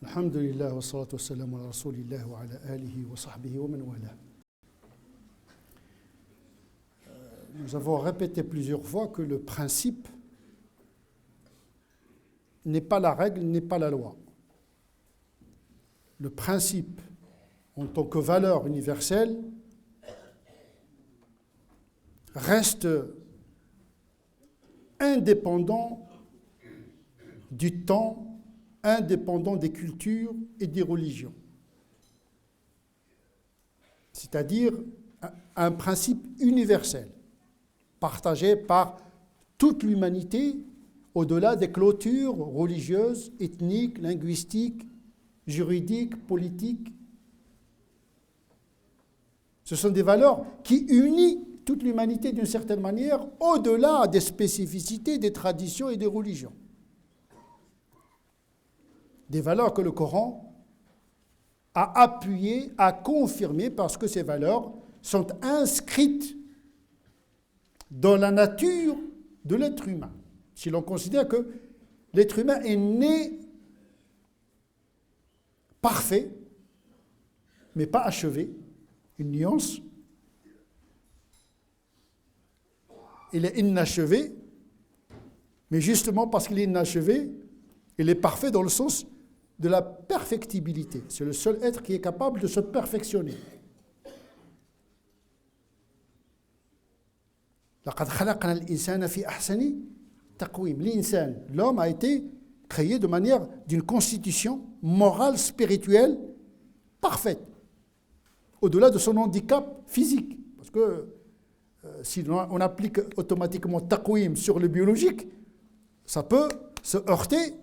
Alhamdulillah wa salatu wa salam ala rasulillah wa ala alihi wa sahbihi wa man wala. Nous avons répété plusieurs fois que le principe n'est pas la règle, n'est pas la loi. Le principe, en tant que valeur universelle, reste indépendant du temps, indépendant des cultures et des religions. C'est-à-dire un principe universel, partagé par toute l'humanité, au-delà des clôtures religieuses, ethniques, linguistiques, juridiques, politiques. Ce sont des valeurs qui unissent toute l'humanité d'une certaine manière, au-delà des spécificités, des traditions et des religions. Des valeurs que le Coran a appuyées, a confirmées, parce que ces valeurs sont inscrites dans la nature de l'être humain. Si l'on considère que l'être humain est né parfait, mais pas achevé, une nuance, il est inachevé, mais justement parce qu'il est inachevé, il est parfait dans le sens de la perfectibilité. C'est le seul être qui est capable de se perfectionner. لقد خلقنا الإنسان في أحسن تقويم. L'insan, l'homme a été créé de manière d'une constitution morale, spirituelle, parfaite, au-delà de son handicap physique. Parce que si on applique automatiquement taqwim sur le biologique, ça peut se heurter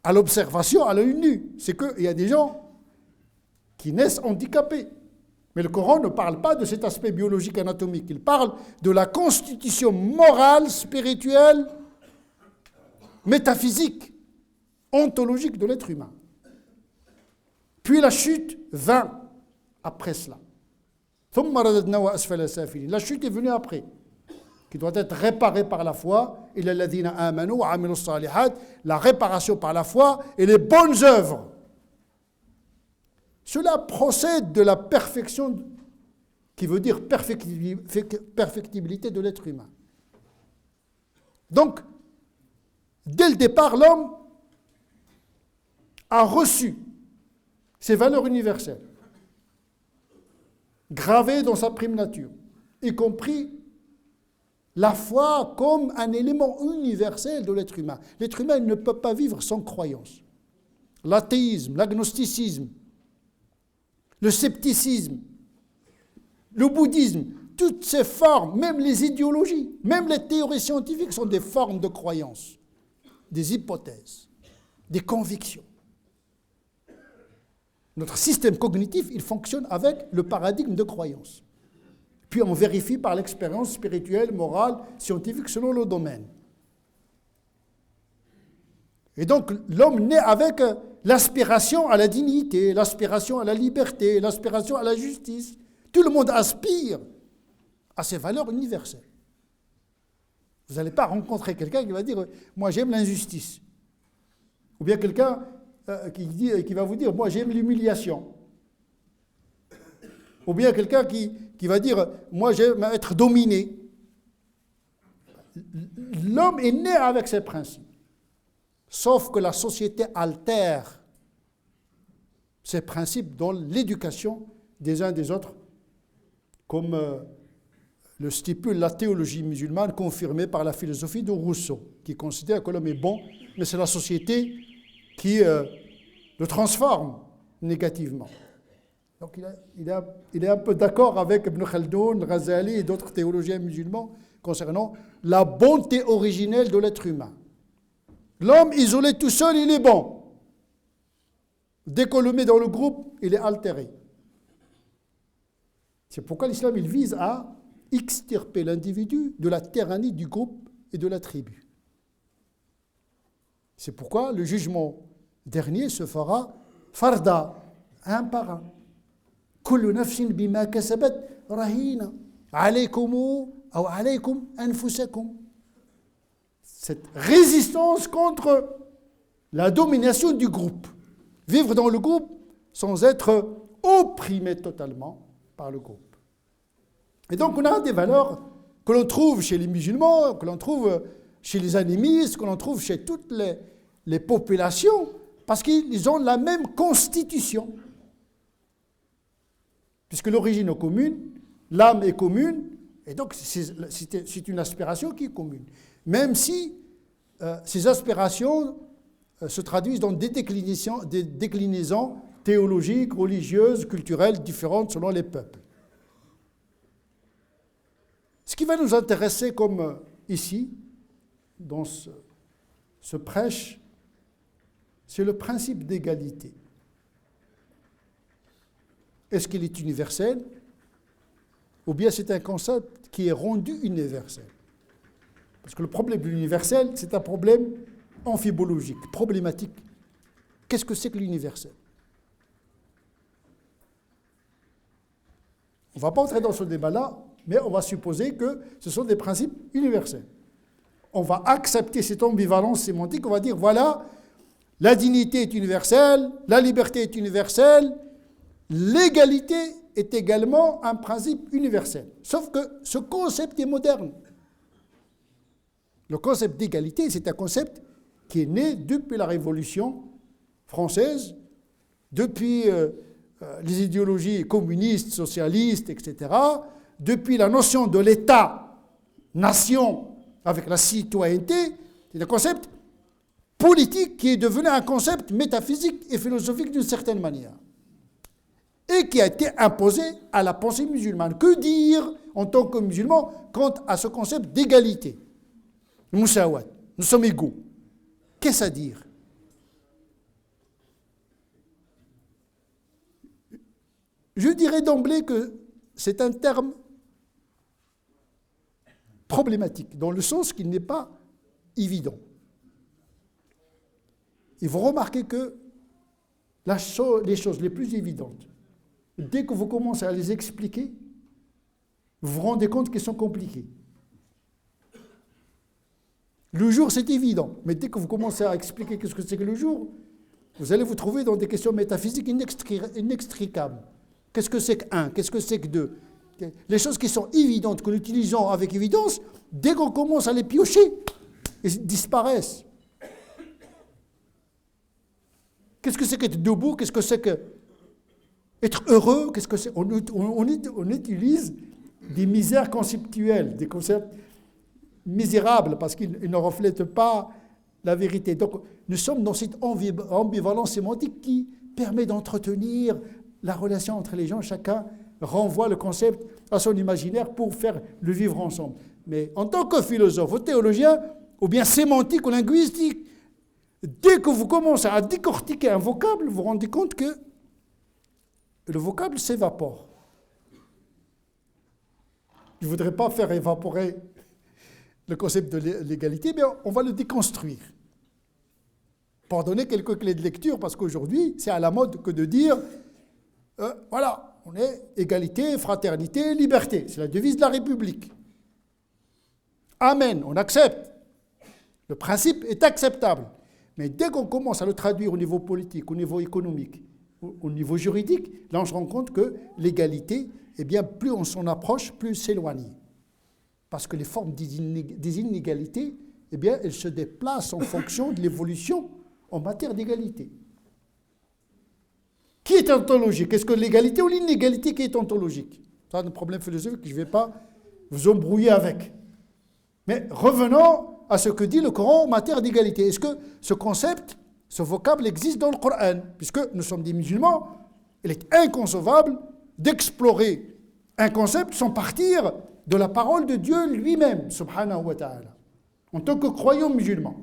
à l'observation à l'œil nu. C'est qu'il y a des gens qui naissent handicapés. Mais le Coran ne parle pas de cet aspect biologique anatomique. Il parle de la constitution morale, spirituelle, métaphysique, ontologique de l'être humain. Puis la chute vint après cela. La chute est venue après, qui doit être réparée par la foi, la réparation par la foi et les bonnes œuvres. Cela procède de la perfection, qui veut dire perfectibilité de l'être humain. Donc, dès le départ, l'homme a reçu ces valeurs universelles, gravées dans sa prime nature, y compris la foi comme un élément universel de l'être humain. L'être humain ne peut pas vivre sans croyance. L'athéisme, l'agnosticisme, le scepticisme, le bouddhisme, toutes ces formes, même les idéologies, même les théories scientifiques sont des formes de croyance, des hypothèses, des convictions. Notre système cognitif, il fonctionne avec le paradigme de croyance. Puis on vérifie par l'expérience spirituelle, morale, scientifique, selon le domaine. Et donc l'homme naît avec l'aspiration à la dignité, l'aspiration à la liberté, l'aspiration à la justice. Tout le monde aspire à ces valeurs universelles. Vous n'allez pas rencontrer quelqu'un qui va dire « moi j'aime l'injustice ». Ou bien quelqu'un qui va vous dire « moi j'aime l'humiliation ». Ou bien quelqu'un qui va dire « moi j'aime être dominé ». L'homme est né avec ces principes. Sauf que la société altère ces principes dans l'éducation des uns des autres, comme le stipule la théologie musulmane confirmée par la philosophie de Rousseau, qui considère que l'homme est bon, mais c'est la société qui le transforme négativement. Donc il est un peu d'accord avec Ibn Khaldoun, Ghazali et d'autres théologiens musulmans concernant la bonté originelle de l'être humain. L'homme isolé tout seul, il est bon. Dès qu'on le met dans le groupe, il est altéré. C'est pourquoi l'islam il vise à extirper l'individu de la tyrannie du groupe et de la tribu. C'est pourquoi le jugement dernier se fera farda, un par un. Kullu nafsin bima kasabat rahina, alaykum ou alaykum anfusakum. Cette résistance contre la domination du groupe. vivre dans le groupe sans être opprimé totalement par le groupe. Et donc on a des valeurs que l'on trouve chez les musulmans, que l'on trouve chez les animistes, que l'on trouve chez toutes les populations, parce qu'ils ont la même constitution. Puisque l'origine est commune, l'âme est commune, et donc c'est une aspiration qui est commune. Même si ces aspirations se traduisent dans des déclinaisons théologiques, religieuses, culturelles différentes selon les peuples. Ce qui va nous intéresser comme ici, dans ce prêche, c'est le principe d'égalité. Est-ce qu'il est universel ou bien c'est un concept qui est rendu universel? Parce que le problème de l'universel, c'est un problème amphibologique, problématique. Qu'est-ce que c'est que l'universel? On ne va pas entrer dans ce débat-là, mais on va supposer que ce sont des principes universels. On va accepter cette ambivalence sémantique, on va dire, voilà, la dignité est universelle, la liberté est universelle, l'égalité est également un principe universel. Sauf que ce concept est moderne. Le concept d'égalité, c'est un concept qui est né depuis la Révolution française, depuis les idéologies communistes, socialistes, etc., depuis la notion de l'État-nation avec la citoyenneté, c'est un concept politique qui est devenu un concept métaphysique et philosophique d'une certaine manière et qui a été imposé à la pensée musulmane. Que dire en tant que musulman quant à ce concept d'égalité? Moussawat, nous sommes égaux. Qu'est-ce à dire? Je dirais d'emblée que c'est un terme problématique, dans le sens qu'il n'est pas évident. Et vous remarquez que les choses les plus évidentes, dès que vous commencez à les expliquer, vous vous rendez compte qu'elles sont compliquées. Le jour, c'est évident, mais dès que vous commencez à expliquer ce que c'est que le jour, vous allez vous trouver dans des questions métaphysiques inextricables. Qu'est-ce que c'est que 1? Qu'est-ce que c'est que 2? Les choses qui sont évidentes, que nous utilisons avec évidence, dès qu'on commence à les piocher, elles disparaissent. Qu'est-ce que c'est qu'être debout? Qu'est-ce que c'est qu'être heureux? Qu'est-ce que c'est? On utilise des misères conceptuelles, des concepts misérables, parce qu'ils ne reflètent pas la vérité. Donc, nous sommes dans cette ambivalence sémantique qui permet d'entretenir la relation entre les gens. Chacun renvoie le concept à son imaginaire pour faire le vivre ensemble. Mais en tant que philosophe ou théologien, ou bien sémantique ou linguistique, dès que vous commencez à décortiquer un vocable, vous vous rendez compte que le vocable s'évapore. Je ne voudrais pas faire évaporer le concept de l'égalité, mais on va le déconstruire. Pour donner quelques clés de lecture, parce qu'aujourd'hui, c'est à la mode que de dire, voilà, on est égalité, fraternité, liberté. C'est la devise de la République. Amen, on accepte. Le principe est acceptable. Mais dès qu'on commence à le traduire au niveau politique, au niveau économique, au niveau juridique, là on se rend compte que l'égalité, eh bien, plus on s'en approche, plus s'éloigne. Parce que les formes des inégalités, eh bien, elles se déplacent en fonction de l'évolution en matière d'égalité. Qui est ontologique? Est-ce que l'égalité ou l'inégalité qui est ontologique? C'est un problème philosophique que je ne vais pas vous embrouiller avec. Mais revenons à ce que dit le Coran en matière d'égalité. Est-ce que ce concept, ce vocable existe dans le Coran? Puisque nous sommes des musulmans, il est inconcevable d'explorer un concept sans partir de la parole de Dieu lui-même, subhanahu wa ta'ala, en tant que croyant musulman.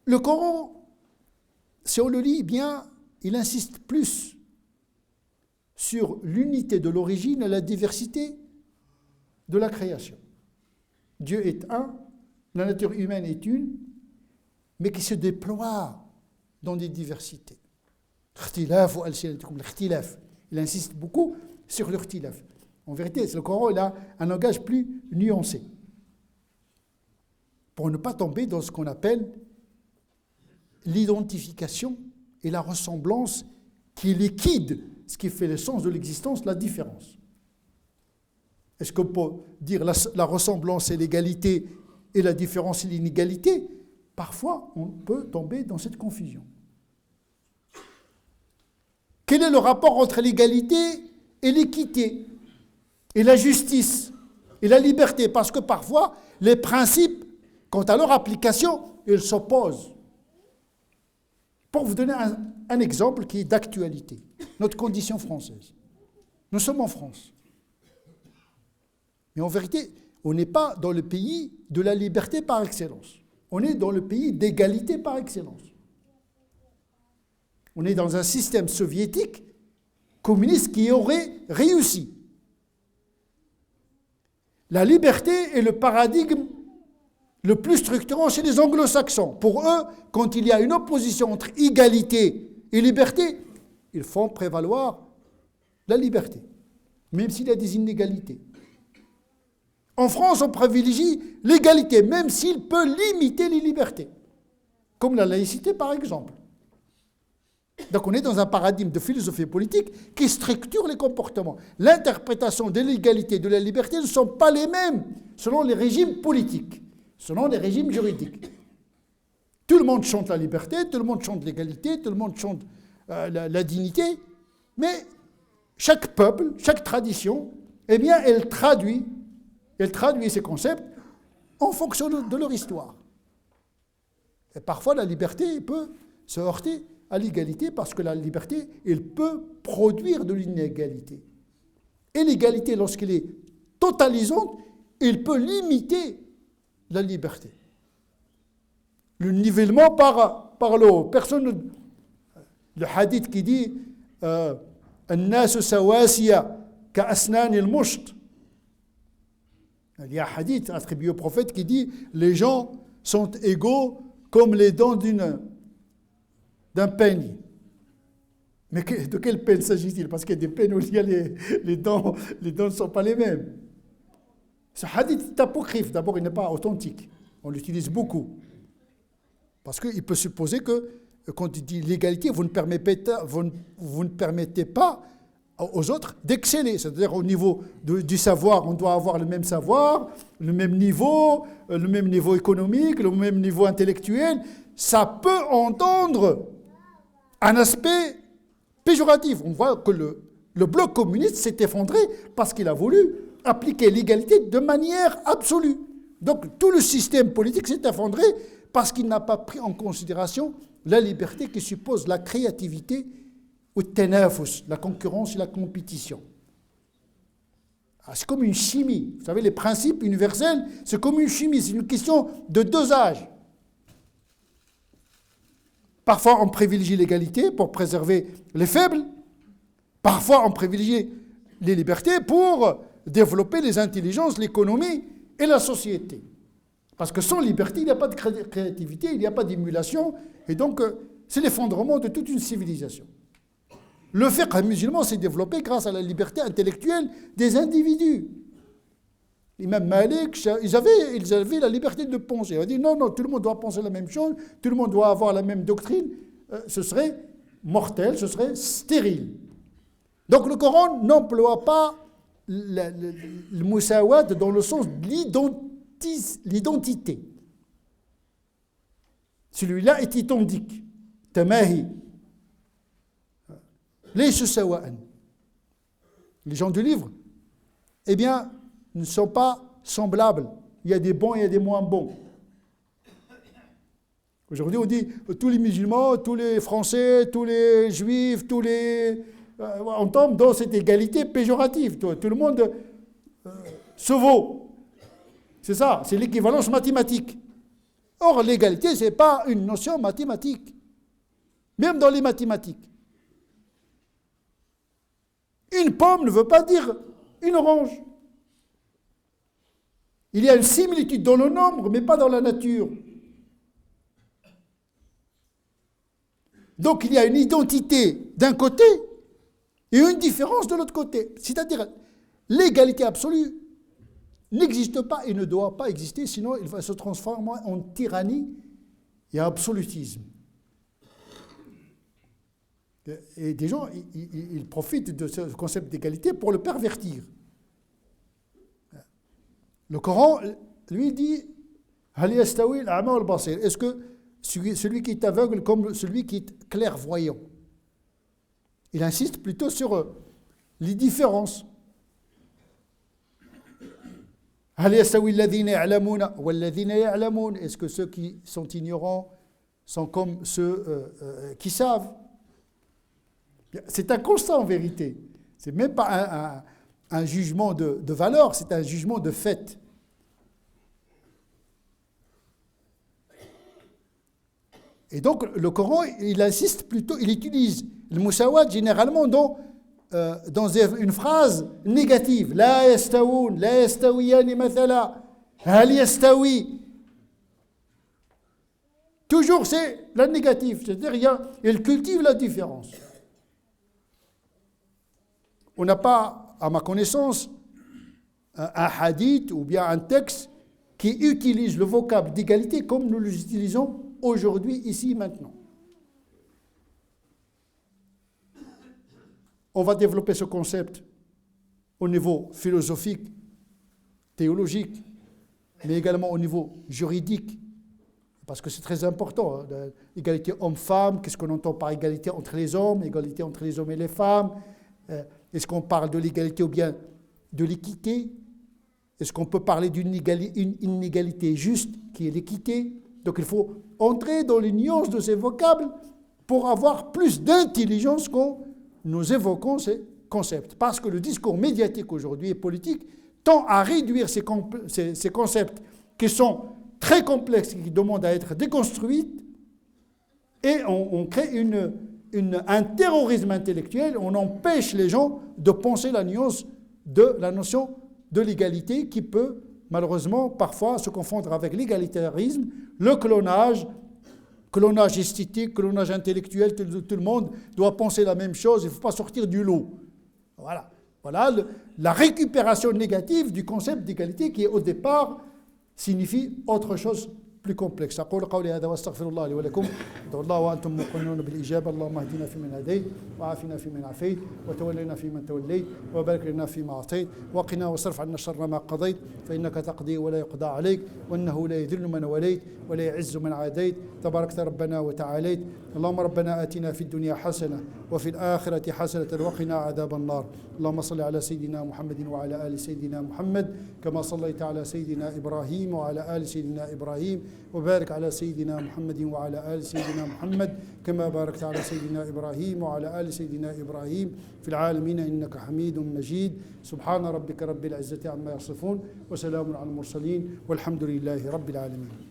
Le Coran, si on le lit bien, il insiste plus sur l'unité de l'origine et la diversité de la création. Dieu est un, la nature humaine est une, mais qui se déploie dans des diversités. Il insiste beaucoup sur l'irtilaf. En vérité, le Coran il a un langage plus nuancé, pour ne pas tomber dans ce qu'on appelle l'identification et la ressemblance qui liquide ce qui fait l'essence de l'existence, la différence. Est-ce qu'on peut dire la ressemblance et l'égalité et la différence et l'inégalité? Parfois, on peut tomber dans cette confusion. Quel est le rapport entre l'égalité et l'équité et la justice et la liberté? Parce que parfois, les principes, quant à leur application, ils s'opposent. Pour vous donner un exemple qui est d'actualité, notre condition française. Nous sommes en France. Mais en vérité, on n'est pas dans le pays de la liberté par excellence. On est dans le pays d'égalité par excellence. On est dans un système soviétique communiste qui aurait réussi. La liberté est le paradigme le plus structurant chez les anglo-saxons. Pour eux, quand il y a une opposition entre égalité et liberté, ils font prévaloir la liberté, même s'il y a des inégalités. En France, on privilégie l'égalité, même s'il peut limiter les libertés, comme la laïcité par exemple. Donc on est dans un paradigme de philosophie politique qui structure les comportements. L'interprétation de l'égalité et de la liberté ne sont pas les mêmes selon les régimes politiques, selon les régimes juridiques. Tout le monde chante la liberté, tout le monde chante l'égalité, tout le monde chante la dignité, mais chaque peuple, chaque tradition, eh bien, elle traduit ces concepts en fonction de leur histoire. Et parfois, la liberté peut se heurter à l'égalité parce que la liberté, elle peut produire de l'inégalité. Et l'égalité, lorsqu'elle est totalisante, elle peut limiter la liberté. Le nivellement par l'eau. Personne, le hadith qui dit الناس سواسية كأسنان المشط. Il y a un hadith attribué au prophète qui dit les gens sont égaux comme les dents d'un peigne. Mais de quelle peine s'agit-il? Parce qu'il y a des peines où il y a les dents ne sont pas les mêmes. Ce hadith est apocryphe. D'abord, il n'est pas authentique. On l'utilise beaucoup. Parce qu'il peut supposer que quand il dit l'égalité, vous ne permettez pas aux autres d'exceller. C'est-à-dire au niveau du savoir, on doit avoir le même savoir, le même niveau économique, le même niveau intellectuel. Ça peut entendre un aspect péjoratif. On voit que le bloc communiste s'est effondré parce qu'il a voulu appliquer l'égalité de manière absolue. Donc tout le système politique s'est effondré parce qu'il n'a pas pris en considération la liberté qui suppose la créativité ou tenafus, la concurrence et la compétition. C'est comme une chimie. Vous savez, les principes universels, c'est comme une chimie. C'est une question de dosage. Parfois, on privilégie l'égalité pour préserver les faibles. Parfois, on privilégie les libertés pour développer les intelligences, l'économie et la société. Parce que sans liberté, il n'y a pas de créativité, il n'y a pas d'émulation. Et donc, c'est l'effondrement de toute une civilisation. Le fiqh musulman s'est développé grâce à la liberté intellectuelle des individus. L'imam Malik, ils avaient la liberté de penser. Il a dit non, tout le monde doit penser la même chose, tout le monde doit avoir la même doctrine. Ce serait mortel, ce serait stérile. Donc le Coran n'emploie pas le musawat dans le sens de l'identité. Celui-là est identique. Tamahi. Les gens du livre, eh bien, ne sont pas semblables. Il y a des bons et il y a des moins bons. Aujourd'hui, on dit tous les musulmans, tous les Français, tous les Juifs, on tombe dans cette égalité péjorative. Tout le monde se vaut. C'est ça, c'est l'équivalence mathématique. Or, l'égalité, ce n'est pas une notion mathématique. Même dans les mathématiques. Une pomme ne veut pas dire une orange. Il y a une similitude dans le nombre, mais pas dans la nature. Donc il y a une identité d'un côté et une différence de l'autre côté. C'est-à-dire, l'égalité absolue n'existe pas et ne doit pas exister, sinon il va se transformer en tyrannie et absolutisme. Et des gens, ils profitent de ce concept d'égalité pour le pervertir. Le Coran, lui, dit Hal yastawi al-a'ma wal-basir. Est-ce que celui qui est aveugle comme celui qui est clairvoyant? Il insiste plutôt sur les différences. Hal yastawi alladhina ya'lamuna walladhina ya'lamun. Est-ce que ceux qui sont ignorants sont comme ceux qui savent? C'est un constat en vérité. Ce n'est même pas un jugement de valeur, c'est un jugement de fait. Et donc le Coran, il insiste plutôt, il utilise le musawat généralement dans une phrase négative. La yastawoun, la yastawiyani mathala, hal yastawi. Toujours c'est la négative, c'est-à-dire il cultive la différence. On n'a pas, à ma connaissance, un hadith ou bien un texte qui utilise le vocable d'égalité comme nous l'utilisons aujourd'hui, ici, maintenant. On va développer ce concept au niveau philosophique, théologique, mais également au niveau juridique, parce que c'est très important. Égalité homme-femme, qu'est-ce qu'on entend par égalité entre les hommes, égalité entre les hommes et les femmes? Est-ce qu'on parle de l'égalité ou bien de l'équité? Est-ce qu'on peut parler d'une inégalité juste qui est l'équité? Donc il faut entrer dans les nuances de ces vocables pour avoir plus d'intelligence quand nous évoquons ces concepts. Parce que le discours médiatique aujourd'hui et politique tend à réduire ces concepts qui sont très complexes et qui demandent à être déconstruits, et on crée un terrorisme intellectuel, on empêche les gens de penser la nuance de la notion de l'égalité qui peut malheureusement parfois se confondre avec l'égalitarisme, le clonage esthétique, clonage intellectuel, tout le monde doit penser la même chose, il ne faut pas sortir du lot. Voilà la récupération négative du concept d'égalité qui au départ signifie autre chose plus complexe. أقول قولي هذا واستغفر الله لي ولكم. ادعوا الله وأنتم موقنون بالإجابة. اللهم اهدنا فيمن هديت وعافنا فيمن عافيت وتولنا فيمن توليت وبارك لنا فيما أعطيت وقنا واصرف عنا شر ما قضيت فإنك تقضي ولا يقضى عليك وإنه لا يذل من وليت ولا يعز من عاديت تباركت ربنا وتعاليت. اللهم ربنا آتنا في الدنيا حسنة وفي الآخرة حسنة وقنا عذاب النار. اللهم صل على سيدنا محمد وعلى آل سيدنا محمد كما صليت على سيدنا إبراهيم وعلى آل سيدنا إبراهيم وبارك على سيدنا محمد وعلى آل سيدنا محمد كما باركت على سيدنا إبراهيم وعلى آل سيدنا إبراهيم في العالمين إنك حميد مجيد. سبحان ربك رب العزة عما يصفون وسلام على المرسلين والحمد لله رب العالمين.